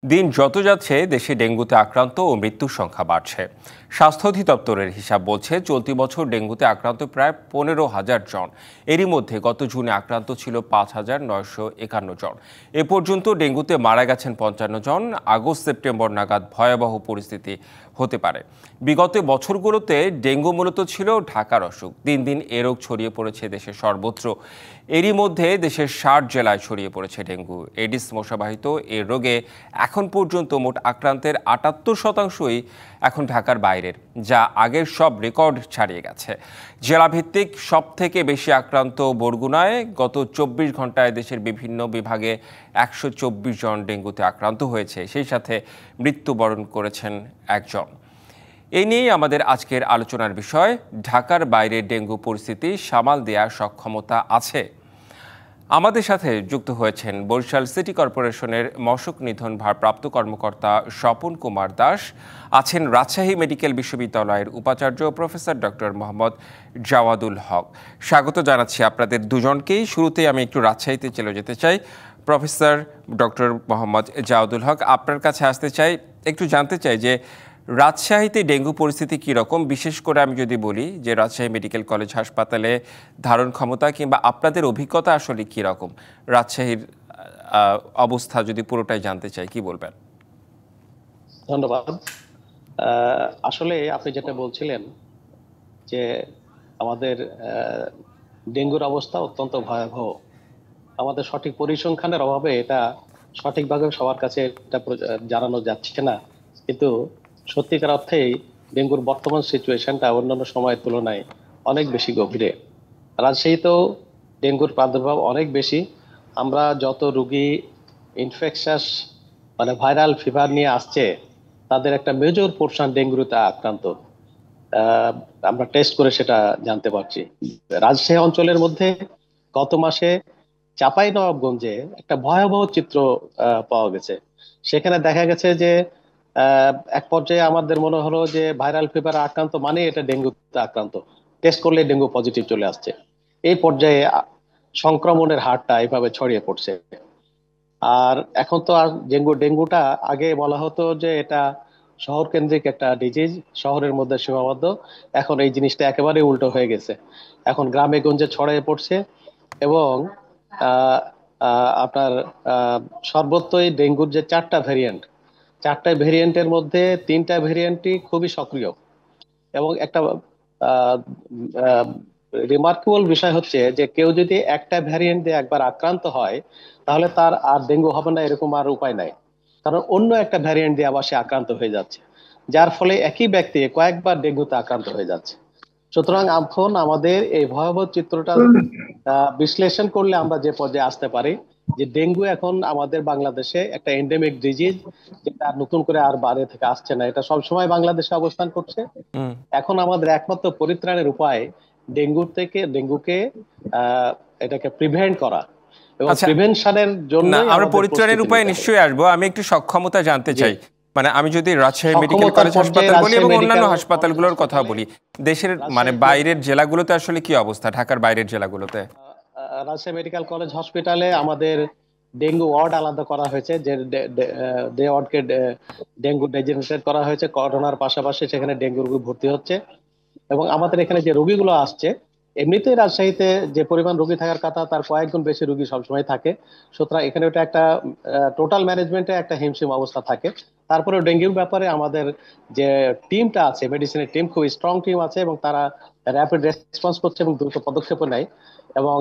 দিন যত যাচ্ছে দেশে ডেঙ্গুতে আক্রান্ত ও মৃত্যুর সংখ্যা বাড়ছে। স্বাস্থ্য অধিদপ্তরের হিসাব বলছে চলতি বছর ডেঙ্গুতে আক্রান্ত প্রায় 15,000 জন। এরই মধ্যে গত জুনে আক্রান্ত ছিল 5,951 জন। এ পর্যন্ত ডেঙ্গুতে মারা গেছেন 55 জন। আগস্ট সেপ্টেম্বর নাগাদ ভয়াবহ পরিস্থিতি হতে পারে। বিগত বছরগুলোতে ডেঙ্গু মূলত ছিল ঢাকার অসুখ। দিন দিন এ রোগ ছড়িয়ে পড়েছে দেশের সর্বত্র। এরই মধ্যে দেশের 60 জেলায় ছড়িয়ে পড়েছে ডেঙ্গু। এডিস মশাবাহিত এ রোগে এখন পর্যন্ত মোট আক্রান্তের 78% এখন ঢাকার বাইরের, যা আগের সব রেকর্ড ছাড়িয়ে গেছে। জেলাভিত্তিক সব থেকে বেশি আক্রান্ত বরগুনায়। গত 24 ঘন্টায় দেশের বিভিন্ন বিভাগে 124 জন ডেঙ্গুতে আক্রান্ত হয়েছে। সেই সাথে মৃত্যুবরণ করেছেন একজন। এই নিয়েই আমাদের আজকের আলোচনার বিষয়। ঢাকার বাইরে ডেঙ্গু পরিস্থিতি সামাল দেওয়ার সক্ষমতা আছে? আমাদের সাথে যুক্ত হয়েছেন বরিশাল সিটি কর্পোরেশনের মশক নিধন ভারপ্রাপ্ত কর্মকর্তা স্বপন কুমার দাস, আছেন রাজশাহী মেডিকেল বিশ্ববিদ্যালয়ের উপাচার্য প্রফেসর ডক্টর মোহাম্মদ জাওয়াদুল হক। স্বাগত জানাচ্ছি আপনাদের দুজনকেই। শুরুতেই আমি একটু রাজশাহীতে চলে যেতে চাই। প্রফেসর ডক্টর মোহাম্মদ জাওয়াদুল হক, আপনার কাছে আসতে চাই, একটু জানতে চাই যে রাজশাহীতে ডেঙ্গু পরিস্থিতি কীরকম। বিশেষ করে আমি যদি বলি যে রাজশাহী মেডিকেল কলেজ হাসপাতালে ধারণ ক্ষমতা কিংবা আপনাদের অভিজ্ঞতা আসলে কীরকম, রাজশাহীর অবস্থা যদি পুরোটাই জানতে চাই, কি বলবেন? ধন্যবাদ। আসলে আপনি যেটা বলছিলেন যে আমাদের ডেঙ্গুর অবস্থা অত্যন্ত ভয়াবহ। আমাদের সঠিক পরিসংখ্যানের অভাবে এটা সঠিকভাবে সবার কাছে এটা জানানো যাচ্ছে না, কিন্তু সত্যিকার অর্থেই ডেঙ্গুর বর্তমান সিচুয়েশনটা অন্যান্য সময়ের তুলনায় অনেক বেশি গভীরে। রাজশাহীতেও ডেঙ্গুর প্রাদুর্ভাব অনেক বেশি। আমরা যত রুগী ইনফেকশাস ভাইরাল ফিভার নিয়ে আসছে, তাদের একটা মেজর পোর্শন ডেঙ্গুতে আক্রান্ত। আমরা টেস্ট করে সেটা জানতে পারছি। রাজশাহী অঞ্চলের মধ্যে গত মাসে চাঁপাইনবাবগঞ্জে একটা ভয়াবহ চিত্র পাওয়া গেছে। সেখানে দেখা গেছে যে এক পর্যায়ে আমাদের মনে হলো যে ভাইরাল ফিভার আক্রান্ত মানে এটা ডেঙ্গুতে আক্রান্ত। টেস্ট করলে ডেঙ্গু পজিটিভ চলে আসছে। এই পর্যায়ে সংক্রমণের হারটা এইভাবে ছড়িয়ে পড়ছে। আর এখন তো আর ডেঙ্গুটা আগে বলা হতো যে এটা শহর কেন্দ্রিক একটা ডিজিজ, শহরের মধ্যে সীমাবদ্ধ। এখন এই জিনিসটা একেবারে উল্টো হয়ে গেছে, এখন গ্রামে গঞ্জে ছড়িয়ে পড়ছে। এবং আহ, আপনার সর্বত্রই ডেঙ্গুর যে 4টা ভেরিয়েন্ট, 4টা ভেরিয়েন্টের মধ্যে 3টা ভেরিয়েন্টই খুবই সক্রিয়। এবং একটা রিমার্কেবল বিষয় হচ্ছে যে কেউ যদি একটা ভ্যারিয়েন্ট দিয়ে একবার আক্রান্ত হয়, তাহলে তার আর ডেঙ্গু হবে না এরকম আর উপায় নাই। কারণ অন্য একটা ভ্যারিয়েন্ট দিয়ে আবার সে আক্রান্ত হয়ে যাচ্ছে, যার ফলে একই ব্যক্তি কয়েকবার ডেঙ্গুতে আক্রান্ত হয়ে যাচ্ছে। সুতরাং এখন আমাদের এই ভয়াবহ চিত্রটা বিশ্লেষণ করলে আমরা যে পর্যায়ে আসতে পারি যে ডেঙ্গু এখন আমাদের বাংলাদেশে একটা এন্ডেমিক ডিজিজ, যেটা নতুন করে আর বাইরে থেকে আসছে না, এটা সবসময় বাংলাদেশে অবস্থান করছে। এখন আমাদের একমাত্র পরিত্রাণের উপায় ডেঙ্গুকে এটাকে প্রিভেন্ট করা, এবং প্রিভেনশনের জন্য আমরা পরিত্রাণের উপায় নিশ্চয়ই আসবো। আমি একটু সক্ষমতা জানতে চাই। আমি যদি রাজশাহী মেডিকেল কলেজ হাসপাতাল বলি এবং অন্যান্য হাসপাতালগুলোর কথা বলি, দেশের বাইরের জেলাগুলোতে আসলে কি অবস্থা, ঢাকার বাইরের জেলাগুলোতে? রাজশাহী মেডিকেল কলেজ হসপিটালে আমাদের ডেঙ্গু ওয়ার্ড আলাদা করা হয়েছে, যে ডে ওয়ার্ডকে ডেঙ্গু ডেজিগনেটেড করা হয়েছে। করোনার পাশাপাশি সেখানে ডেঙ্গু রোগী ভর্তি হচ্ছে। এবং আমাদের এখানে যে রোগীগুলো আসছে, এমনিতেই রাজশাহীতে যে পরিমাণ রোগী থাকার কথা তার কয়েকগুণ বেশি রোগী সবসময় থাকে। সুতরাং এখানে ওটা একটা টোটাল ম্যানেজমেন্টে একটা হিমশিম অবস্থা থাকে। তারপরে ডেঙ্গুর ব্যাপারে আমাদের যে টিমটা আছে, মেডিসিনের টিম খুব স্ট্রং টিম আছে, এবং তারা র্যাপিড রেসপন্স করছে এবং দ্রুত পদক্ষেপ নেয়। এবং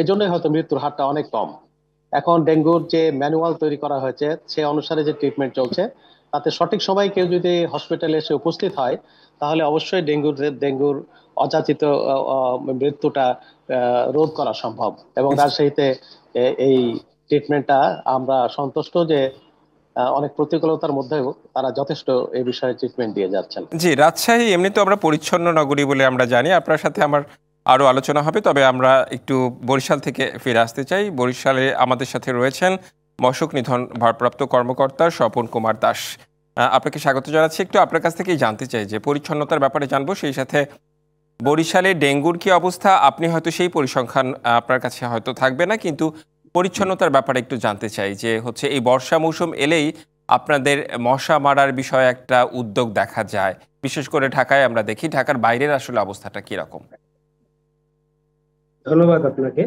এজন্যই হয়তো মৃত্যুর হারটা অনেক কম। এখন ডেঙ্গুর যে ম্যানুয়াল তৈরি করা হয়েছে সে অনুসারে যে ট্রিটমেন্ট চলছে, তাতে সঠিক সময় কেউ যদি হসপিটালে এসে উপস্থিত হয়, তাহলে অবশ্যই ডেঙ্গুর অযাচিত মৃত্যুটা রোধ করা সম্ভব। এবং রাজশাহীতে এই ট্রিটমেন্টটা আমরা সন্তুষ্ট যে অনেক প্রতিকূলতার মধ্যেও তারা যথেষ্ট এই বিষয়ে ট্রিটমেন্ট দিয়ে যাচ্ছেন। জি, রাজশাহী এমনি তো আমরা পরিচ্ছন্ন নগরী বলে আমরা জানি। আপনার সাথে আমার আরো আলোচনা হবে, তবে আমরা একটু বরিশাল থেকে ফিরে আসতে চাই। বরিশালে আমাদের সাথে রয়েছেন মশক নিধন ভারপ্রাপ্ত কর্মকর্তা স্বপন কুমার দাস। আপনাকে স্বাগত জানাচ্ছি। একটু আপনার কাছ থেকেই জানতে চাই যে পরিচ্ছন্নতার ব্যাপারে জানবো, সেই সাথে বরিশালে ডেঙ্গুর কি অবস্থা। আপনি হয়তো সেই পরিসংখ্যান আপনার কাছে হয়তো থাকবে না, কিন্তু পরিচ্ছন্নতার ব্যাপারে একটু জানতে চাই যে হচ্ছে এই বর্ষা মৌসুম এলেই আপনাদের মশা মারার বিষয়ে একটা উদ্যোগ দেখা যায়, বিশেষ করে ঢাকায় আমরা দেখি। ঢাকার বাইরের আসলে অবস্থাটা কিরকম? ধন্যবাদ আপনাকে।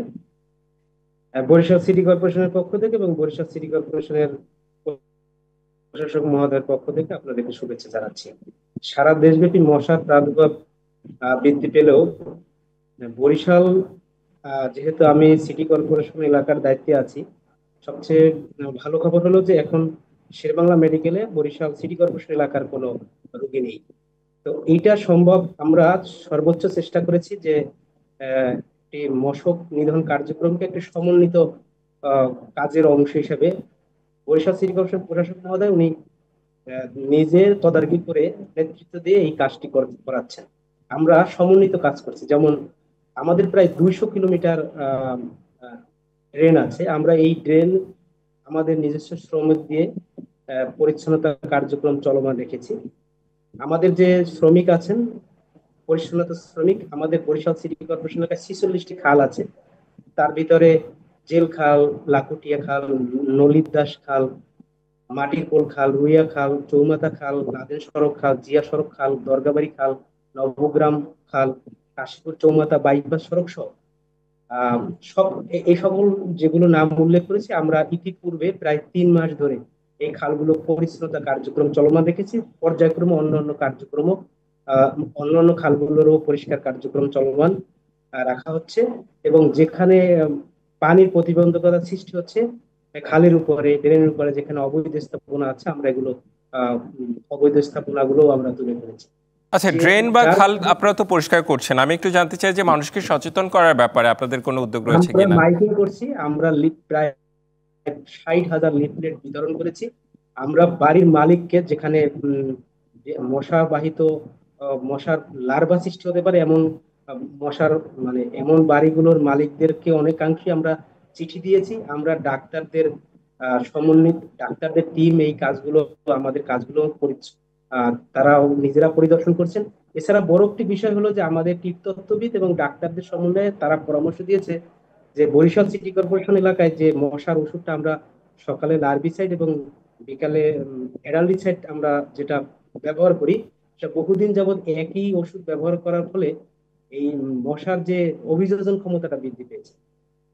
বরিশাল সিটি কর্পোরেশনের পক্ষ থেকে এবং বরিশাল সিটি কর্পোরেশনের প্রশাসক মহোদয়ের পক্ষ থেকে আপনাদেরকে শুভেচ্ছা জানাচ্ছি। সারা দেশব্যাপী মশার প্রাদুর্ভাব বৃদ্ধি পেলেও বরিশাল, যেহেতু আমি সিটি কর্পোরেশন এলাকার দায়িত্বে আছি, সবচেয়ে ভালো খবর হলো যে এখন শেরেবাংলা মেডিকেলে বরিশাল সিটি কর্পোরেশন এলাকার কোনো রোগী নেই। তো এইটা সম্ভব, আমরা সর্বোচ্চ চেষ্টা করেছি যে একটি মশক নিধন কার্যক্রমকে একটি সমন্বিত কাজের অংশ হিসেবে বরিশাল সিটি কর্পোরেশন প্রশাসক মহোদয় উনি নিজের তদারকি করে নেতৃত্ব দিয়ে এই কাজটি করাচ্ছেন। আমরা সমন্বিত কাজ করছি। যেমন আমাদের প্রায় 200 কিলোমিটার ড্রেন আছে, আমরা এই ড্রেন আমাদের নিজস্ব শ্রমিক দিয়ে পরিচ্ছন্নতা কার্যক্রম চলমান রেখেছি। আমাদের যে শ্রমিক আছেন, পরিচ্ছন্নতা শ্রমিক, আমাদের বরিশাল সিটি কর্পোরেশন এলাকায় 46টি খাল আছে। তার ভিতরে জেল খাল, লাকুটিয়া খাল, নলিত দাস খাল, মাটির কোল খাল, রুইয়া খাল, চৌমাথা খাল, নাদেন সড়ক খাল, জিয়া সড়ক খাল, দরগাবাড়ি খাল, নবগ্রাম খাল, কাশীপুর চৌমাথা বাইপাস সড়ক সহ সব এই সকল যেগুলো নাম উল্লেখ করেছি, আমরা ইতিপূর্বে প্রায় 3 মাস ধরে এই খালগুলো পরিচ্ছন্নতা কার্যক্রম চলমান রেখেছি। পর্যায়ক্রমে অন্যান্য খালগুলোরও পরিষ্কার কার্যক্রম চলমান রাখা হচ্ছে। এবং যেখানে পানির প্রতিবন্ধকতা সৃষ্টি হচ্ছে, খালের উপরে, ড্রেনের উপরে যেখানে অবৈধ স্থাপনা আছে, আমরা এগুলো অবৈধ স্থাপনা গুলো আমরা তুলে ফেলেছি। আচ্ছা, ড্রেন বা খাল আপনারা তো পরিষ্কার করছেন, আমি একটু জানতে চাই যে মানুষকে সচেতন করার ব্যাপারে আপনাদের কোনো উদ্যোগ রয়েছে কিনা? মাইকিং করছি, আমরা প্রায় 60,000 লিফলেট বিতরণ করেছি। আমরা বাড়ির মালিককে, যেখানে মশা বাহিত মশার লার্ভা সৃষ্টি হতে পারে এমন মশার এমন বাড়িগুলোর মালিকদেরকে অনেকাংশে আমরা চিঠি দিয়েছি। আমরা ডাক্তারদের সমন্বিত ডাক্তারদের টিম এই কাজগুলো, আমাদের কাজগুলো তারা নিজেরা পরিদর্শন করছেন। এছাড়া বড় একটি বিষয় হলো যে আমাদের কীটতত্ত্ববিদ এবং ডাক্তারদের সমন্বয়ে তারা পরামর্শ দিয়েছে যে বরিশাল সিটি কর্পোরেশন এলাকায় যে মশার ওষুধটা আমরা সকালে লার্ভিসাইড এবং বিকালে অ্যাডাল্টিসাইড আমরা যেটা ব্যবহার করি, সেটা বহুদিন যাবৎ একই ওষুধ ব্যবহার করার ফলে এই মশার যে অভিযোজন ক্ষমতাটা বৃদ্ধি পেয়েছে।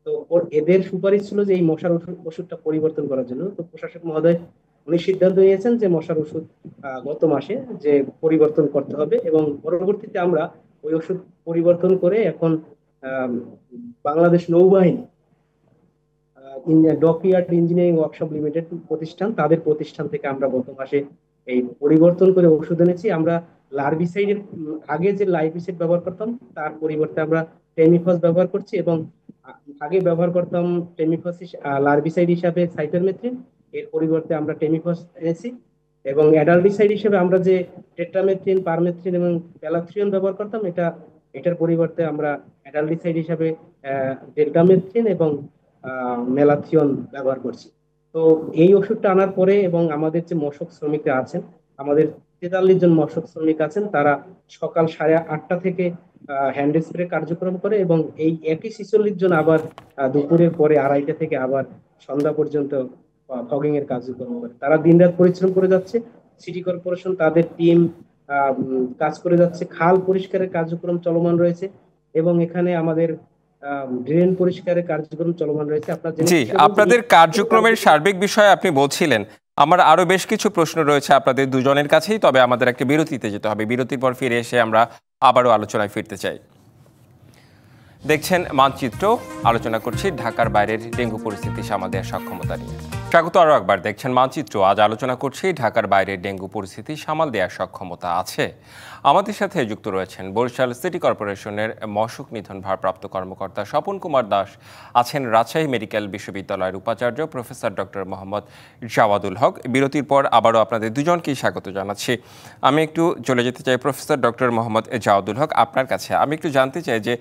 তো এদের সুপারিশ ছিল যে এই মশার ওষুধটা পরিবর্তন করার জন্য। তো প্রশাসক মহোদয় উনি সিদ্ধান্ত নিয়েছেন যে মশার ওষুধ গত মাসে যে পরিবর্তন করতে হবে, এবং পরবর্তীতে আমরা ওই ওষুধ পরিবর্তন করে এখন বাংলাদেশ নৌবাহিনী ডকইয়ার্ড ইঞ্জিনিয়ারিং ওয়ার্কশপ লিমিটেড প্রতিষ্ঠান, তাদের প্রতিষ্ঠান থেকে আমরা গত মাসে এই পরিবর্তন করে ওষুধ এনেছি। আমরা লার্ভিসাইডের আগে যে লার্ভিসাইড ব্যবহার করতাম তার পরিবর্তে আমরা টেমিফস ব্যবহার করছি, এবং আগে ব্যবহার করতাম টেমিফস লার্ভিসাইড হিসাবে সাইপারমেথ্রিন, এর পরিবর্তে আমরা টেমিফস এনেছি। এবং অ্যাডাল্টিসাইড হিসেবে আমরা যে টেট্রামেথ্রিন, পারমেথ্রিন এবং প্যালাথ্রিয়ন ব্যবহার করতাম, এটার পরিবর্তে আমরা অ্যাডাল্টিসাইড হিসাবে ডেল্টামেথ্রিন এবং মেলাথিয়ন ব্যবহার করছি। তো এই ওষুধটা আনার পরে, এবং আমাদের যে মশক শ্রমিকরা আছেন, আমাদের 43 জন মশক শ্রমিক আছেন, তারা সকাল 8:30 থেকে হ্যান্ড স্প্রে কার্যক্রম করে, এবং এই একই 46 জন আবার দুপুরের পরে 2:30 থেকে আবার সন্ধ্যা পর্যন্ত ফগিং এর কার্যক্রম করে। তারা দিনরাত পরিশ্রম করে যাচ্ছে। সিটি কর্পোরেশন তাদের টিম কাজ করে যাচ্ছে। খাল পরিষ্কারের কার্যক্রম চলমান রয়েছে, এবং এখানে আমাদের ড্রেন পরিষ্কারের কার্যক্রম চলমান রয়েছে। জি, আপনাদের কার্যক্রমের সার্বিক বিষয়ে আপনি বলছিলেন। আমার আরো বেশ কিছু প্রশ্ন রয়েছে আপনাদের দুজনের কাছেই, তবে আমাদের একটা বিরতিতে যেতে হবে। বিরতির পর ফিরে এসে আমরা আবারও আলোচনায় ফিরতে চাই। দেখছেন মানচিত্র, আলোচনা করছি ঢাকার বাইরের ডেঙ্গু পরিস্থিতি সামাল দেওয়ার সক্ষমতা নিয়ে। স্বাগত আরও একবার, দেখছেন মানচিত্র। আজ আলোচনা করছি ঢাকার বাইরের ডেঙ্গু পরিস্থিতি সামাল দেওয়ার সক্ষমতা আছে। আমাদের সাথে যুক্ত রয়েছেন বরিশাল সিটি কর্পোরেশনের মশক নিধন ভারপ্রাপ্ত কর্মকর্তা স্বপন কুমার দাস, আছেন রাজশাহী মেডিকেল বিশ্ববিদ্যালয়ের উপাচার্য প্রফেসর ডক্টর মোহাম্মদ জাওয়াদুল হক। বিরতির পর আবারও আপনাদের দুজনকেই স্বাগত জানাচ্ছি। আমি একটু চলে যেতে চাই প্রফেসর ডক্টর মোহাম্মদ জাওয়াদুল হক, আপনার কাছে। আমি একটু জানতে চাই যে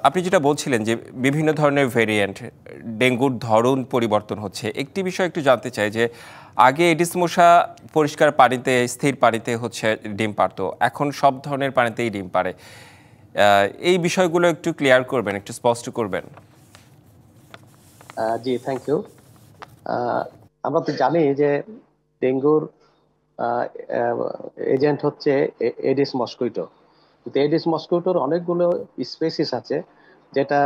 আপনি যেটা বলছিলেন যে বিভিন্ন ধরনের ভেরিয়েন্ট, ডেঙ্গুর ধরন পরিবর্তন হচ্ছে, একটি বিষয় একটু জানতে চাই যে আগে এডিস মশা পরিষ্কার পানিতে, স্থির পানিতে হচ্ছে ডিম পারতো, এখন সব ধরনের পানিতেই ডিম পারে। এই বিষয়গুলো একটু ক্লিয়ার করবেন, একটু স্পষ্ট করবেন। জি, থ্যাংক ইউ। আমরা তো জানি যে ডেঙ্গুর এজেন্ট হচ্ছে এডিস মস্কুইটো। কিন্তু এডিস মস্কুইটোর অনেকগুলো স্পেসিস আছে, যেটা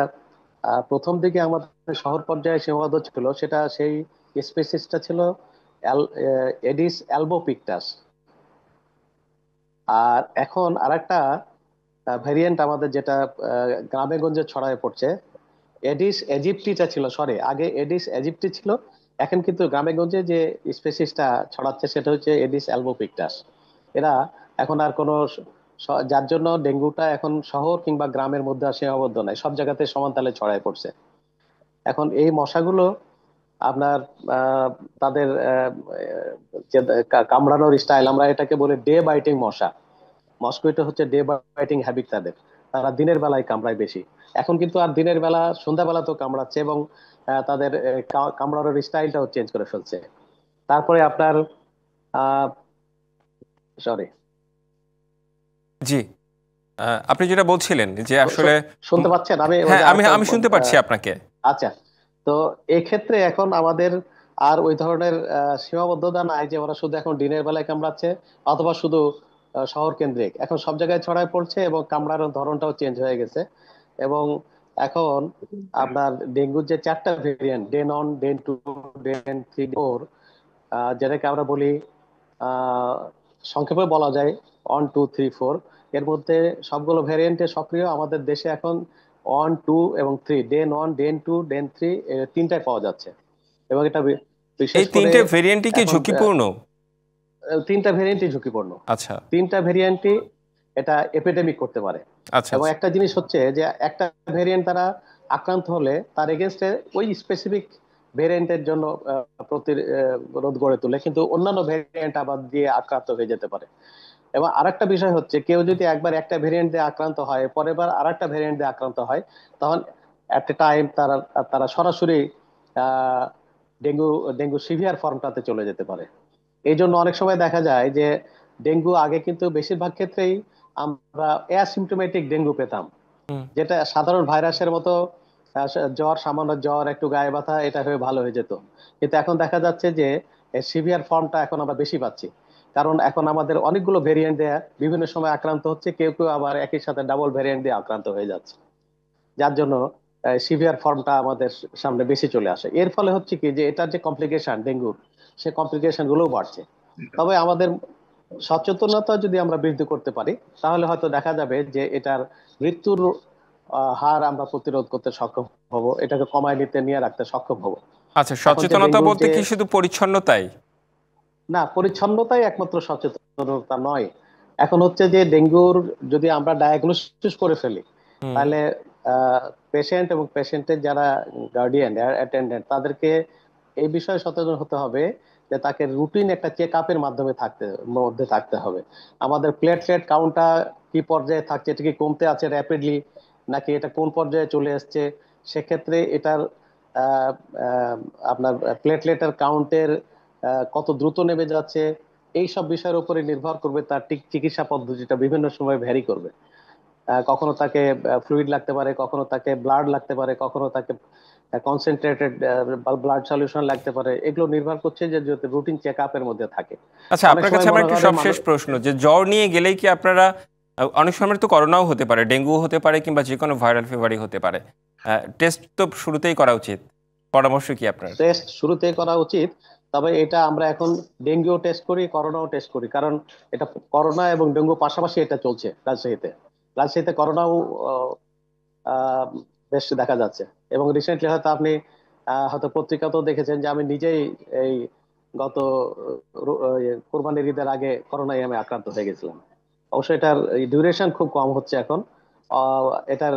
প্রথম দিকে আমাদের শহর পর্যায়ে সীমাবদ্ধ ছিল। সেটা সেই স্পেসিসটা ছিল এডিস অ্যালবোপিক্টাস। আর এখন আরেকটা ভেরিয়েন্ট আমাদের যেটা গ্রামে গঞ্জে ছড়ায় পড়ছে, এডিস এজিপ্টিটা ছিল, সরি আগে এডিস এজিপ্টি ছিল, এখন কিন্তু গ্রামে গঞ্জে যে স্পেসিসটা ছড়াচ্ছে সেটা হচ্ছে এডিস অ্যালবোপিক্টাস। এরা এখন আর কোনো যার জন্য ডেঙ্গুটা এখন শহর কিংবা গ্রামের মধ্যে আর সীমাবদ্ধ নাই, সব জায়গাতে সমান তালে ছড়ায় পড়ছে। এখন এই মশাগুলো আপনার আহ, তাদের যে কামড়ানোর স্টাইল, আমরা এটাকে বলি ডে বাইটিং মশা। মস্কুইটো হচ্ছে ডে বাইটিং হ্যাবিট তাদের, তারা দিনের বেলায় কামড়ায় বেশি। এখন কিন্তু আর দিনের বেলা, সন্ধ্যাবেলা তো কামড়াচ্ছে, এবং তাদের কামড়ানোর স্টাইলটাও চেঞ্জ করে ফেলছে। তারপরে আপনার সরি, জি, আপনি যেটা বলছিলেন যে আসলে শুনতে পাচ্ছেন? আমি ওই হ্যাঁ, যে আমি আরেকটা আমি শুনতে পাচ্ছি আপনাকে। আচ্ছা। তো এক্ষেত্রে এখন আমাদের আর ওই ধরনের সীমাবদ্ধতা নাই যে ওরা শুধু এখন দিনের বেলায় কামড়াচ্ছে, অথবা শুধু শহর কেন্দ্রিক। এখন সব জায়গায় ছড়ায় পড়ছে এবং কামড়ানোর ধরনটাও চেঞ্জ হয়ে গেছে। এবং এখন আপনার ডেঙ্গুর যে 4টা variant, DEN one, DEN two, DEN three, four, যেটাকে আমরা বলি আহ, সংক্ষেপে বলা যায় 1, 2, 3, 4, এর মধ্যে সবগুলো ভ্যারিয়েন্টে সক্রিয় আমাদের দেশে এখন 1, 2 এবং 3, ডেন 1, ডেন 2, ডেন 3, তিনটায় পাওয়া যাচ্ছে। এবং এটা বিশেষ এই করে তিনটে ভেরিয়েন্টই কি এখন ঝুঁকিপূর্ণ? তিনটা ভেরিয়েন্টই ঝুঁকিপূর্ণ। আচ্ছা, তিনটা ভেরিয়েন্টই এটা এপিডেমিক করতে পারে। আচ্ছা, এবং আচ্ছা। একটা জিনিস হচ্ছে যে একটা ভেরিয়েন্ট তারা আক্রান্ত হলে তার এগেনস্টে ওই স্পেসিফিক ভেরিয়েন্টের জন্য প্রতিরোধ গড়ে তোলে, কিন্তু অন্যান্য ভেরিয়েন্ট আবার দিয়ে আক্রান্ত হয়ে যেতে পারে। এবং আরেকটা বিষয় হচ্ছে, কেউ যদি একবার একটা ভেরিয়েন্ট দিয়ে আক্রান্ত হয়, পরের বার আরেকটা ভেরিয়েন্ট দিয়ে আক্রান্ত হয়, তখন এট এ টাইম তারা তারা সরাসরি আহ, ডেঙ্গু ডেঙ্গু সিভিয়ার ফর্মটাতে চলে যেতে পারে। এই জন্য অনেক সময় দেখা যায় যে ডেঙ্গু আগে কিন্তু বেশিরভাগ ক্ষেত্রেই আমরা অ্যাসিমটোমেটিক ডেঙ্গু পেতাম, হুম। যেটা সাধারণ ভাইরাসের মতো জ্বর, সামান্য জ্বর, একটু গায়ে ব্যথা, এটা হয়ে ভালো হয়ে যেত। কিন্তু এখন দেখা যাচ্ছে যে সিভিয়ার ফর্মটা এখন আমরা বেশি পাচ্ছি, কারণ এখন আমাদের অনেকগুলো ভেরিয়েন্ট দেয়া বিভিন্ন সময় আক্রান্ত হচ্ছে, কেউ কেউ আবার একই সাথে ডাবল ভেরিয়েন্ট দিয়ে আক্রান্ত হয়ে যাচ্ছে, যার জন্য সিভিয়ার ফর্মটা আমাদের সামনে বেশি চলে আসে। এর ফলে হচ্ছে কি যে এটার যে কমপ্লিকেশন ডেঙ্গুর, সে কমপ্লিকেশন গুলোও বাড়ছে। তবে আমাদের সচেতনতা যদি আমরা বৃদ্ধি করতে পারি, তাহলে হয়তো দেখা যাবে যে এটার মৃত্যুর হার আমরা প্রতিরোধ করতে সক্ষম হব, এটাকে কমায় নিয়ে রাখতে সক্ষম হব। আচ্ছা, এখন যে সচেতনতা ডেঙ্গুর বলতে যে, কি শুধু পরিচ্ছন্নতাই? না, পরিচ্ছন্নতাই একমাত্র সচেতনতা নয়। এখন হচ্ছে যে ডেঙ্গুর যদি আমরা ডায়াগনোসিস করে ফেলি, হুম। তাহলে পেশেন্ট এবং পেশেন্টের যারা গার্ডিয়ান অ্যাটেন্ডেন্ট, তাদেরকে এই বিষয়ে সচেতন হতে হবে যে তাকে রুটিন একটা চেক আপের মাধ্যমে মধ্যে থাকতে হবে। আমাদের প্লেটলেট কাউন্টটা কি পর্যায়ে থাকছে, এটা কি কমতে আছে র্যাপিডলি, নাকি এটা কোন পর্যায়ে চলে এসছে। সেক্ষেত্রে এটার আহ, আহ, আপনার প্লেটলেটের কাউন্টের কত দ্রুত নেমে যাচ্ছে, এই সব বিষয়ের উপরে নির্ভর করবে তার চিকিৎসা পদ্ধতিটা বিভিন্ন সময় ভ্যারি করবে। কখনো তাকে ফ্লুইড লাগতে পারে, কখনো তাকে ব্লাড লাগতে পারে, কখনো তাকে কনসেন্ট্রেটেড ব্লাড সলিউশন লাগতে পারে। এগুলো নির্ভর করছে যে যদি রুটিন চেক আপের মধ্যে থাকে। আচ্ছা, অনেক আপনার কাছে সময় আমার মনে একটু করে সবশেষ মানুষ, প্রশ্ন, যে জ্বর নিয়ে গেলেই কি আপনারা অনেক সময় তো করোনাও হতে পারে, ডেঙ্গু হতে পারে, কিংবা যে কোনো ভাইরাল ফিভারই হতে পারে, টেস্ট তো শুরুতেই করা উচিত, পরামর্শ কি আপনার? টেস্ট শুরুতে করা উচিত। তবে এটা আমরা এখন ডেঙ্গুও টেস্ট করি, করোনাও টেস্ট করি, কারণ এটা করোনা এবং ডেঙ্গু পাশাপাশি এটা চলছে রাজশাহীতে। রাজশাহীতে করোনাও আহ, আহ, বেশ দেখা যাচ্ছে। এবং রিসেন্টলি হয়তো আপনি হয়তো পত্রিকাতেও দেখেছেন যে আমি নিজেই এই গত কোরবানির ঈদের আগে করোনায় আমি আক্রান্ত হয়ে গেছিলাম। অবশ্য এটার ডিউরেশন খুব কম হচ্ছে এখন। এটার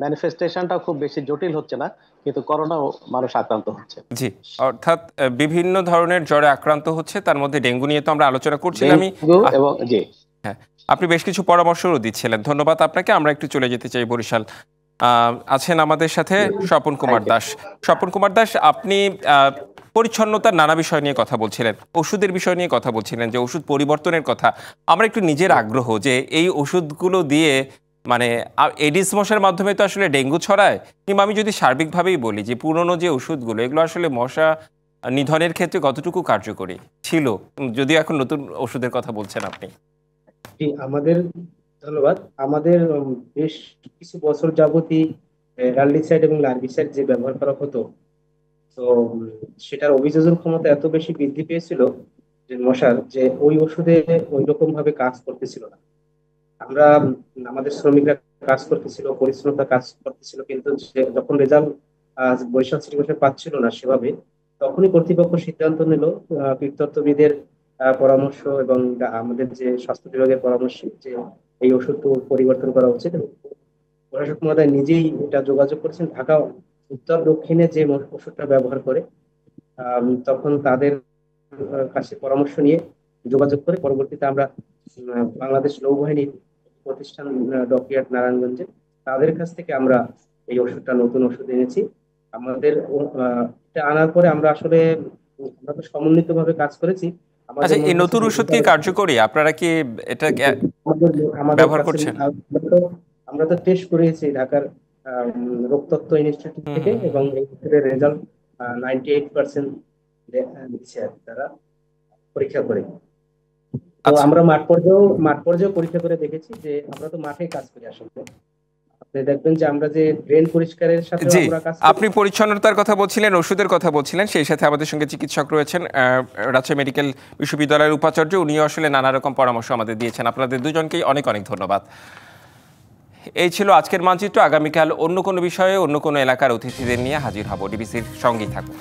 ম্যানিফেস্টেশনটাও খুব বেশি জটিল হচ্ছে না, কিন্তু করোনাও মানুষ আক্রান্ত হচ্ছে। জি, অর্থাৎ বিভিন্ন ধরনের জ্বরে আক্রান্ত হচ্ছে, তার মধ্যে ডেঙ্গু নিয়ে তো আমরা আলোচনা করছিলামই। ডেঙ্গু এবং জি, হ্যাঁ, আপনি বেশ কিছু পরামর্শও দিচ্ছিলেন, ধন্যবাদ আপনাকে। আমরা একটু চলে যেতে চাই বরিশাল। আছেন আমাদের সাথে স্বপন কুমার থ্যাংক ইউ। দাস। স্বপন কুমার দাস, আপনি পরিচ্ছন্নতার নানা বিষয় নিয়ে কথা বলছিলেন, ওষুধের বিষয় নিয়ে কথা বলছিলেন, যে ওষুধ পরিবর্তনের কথা। আমরা একটু নিজের আগ্রহ যে এই ওষুধগুলো দিয়ে মানে এডিস মশার মাধ্যমে তো আসলে ডেঙ্গু ছড়ায়, কিংবা আমি যদি সার্বিকভাবেই বলি যে পুরনো যে ওষুধগুলো এগুলো আসলে মশা নিধনের ক্ষেত্রে কতটুকু কার্যকরী ছিল, যদিও এখন নতুন ওষুধের কথা বলছেন আপনি। জি, আমাদের ধন্যবাদ। আমাদের বেশ কিছু বছর যাবতই রাল্ডিসাইড এবং লার্ভিসাইড যে ব্যবহার করা হতো, তো সেটার অভিযোজন ক্ষমতা এত বেশি বৃদ্ধি পেয়েছিল যে মশার, যে ওই ওষুধে ওই রকম ভাবে কাজ করতেছিল না। আমরা আমাদের শ্রমিকরা কাজ করতেছিল, পরিচ্ছন্নতা কাজ করতেছিল, কিন্তু যখন রেজাল্ট বরিশাল সিটি কর্পোরেশন পাচ্ছিল না সেভাবে, তখনই কর্তৃপক্ষ সিদ্ধান্ত নিল কীটতত্ত্ববিদের পরামর্শ এবং আমাদের যে স্বাস্থ্য বিভাগের পরামর্শ, যে এই ওষুধ পরিবর্তন করা উচিত। এবং প্রশাসক মহোদয় নিজেই এটা যোগাযোগ করেছেন ঢাকা উত্তর দক্ষিণে যে ওষুধটা ব্যবহার করে, তখন তাদের কাছে পরামর্শ নিয়ে যোগাযোগ করে পরবর্তীতে আমরা বাংলাদেশ নৌবাহিনীর প্রতিষ্ঠান ডকইয়ার্ড নারায়ণগঞ্জে, তাদের কাছ থেকে আমরা এই ওষুধটা, নতুন ওষুধ এনেছি। আমাদের এটা আনার পরে আমরা তো সমন্বিত ভাবে কাজ করেছি। আচ্ছা, আমাদের এই মনে নতুন হচ্ছে ওষুধ কি কার্যকরী? আপনারা কি এটা আমাদের আমাদের ব্যবহার কাছে করছেন? আমরা তো টেস্ট করেছি ঢাকার রোগতত্ত্ব ইনস্টিটিউট থেকে, এবং এই ওষুধের রেজাল্ট 98% দিচ্ছে আর কি, তারা পরীক্ষা করে। তো আচ্ছা, আমরা মাঠ পর্যায়েও পরীক্ষা করে দেখেছি যে আমরা তো মাঠে কাজ করি আসলে। আপনি দেখবেন যে আমরা যে ড্রেন পরিষ্কারের সাথে জি, আমরা কাজ করি। আপনি পরিচ্ছন্নতার কথা বলছিলেন, ওষুধের কথা বলছিলেন, সেই সাথে আমাদের সঙ্গে চিকিৎসক রয়েছেন রাজশাহী মেডিকেল বিশ্ববিদ্যালয়ের উপাচার্য, উনিও আসলে নানা রকম পরামর্শ আমাদের দিয়েছেন। আপনাদের দুজনকেই অনেক অনেক ধন্যবাদ। এই ছিল আজকের মানচিত্র। আগামীকাল অন্য কোনো বিষয়ে, অন্য কোনো এলাকার অতিথিদের নিয়ে হাজির হব। ডিবিসির সঙ্গেই থাকুন।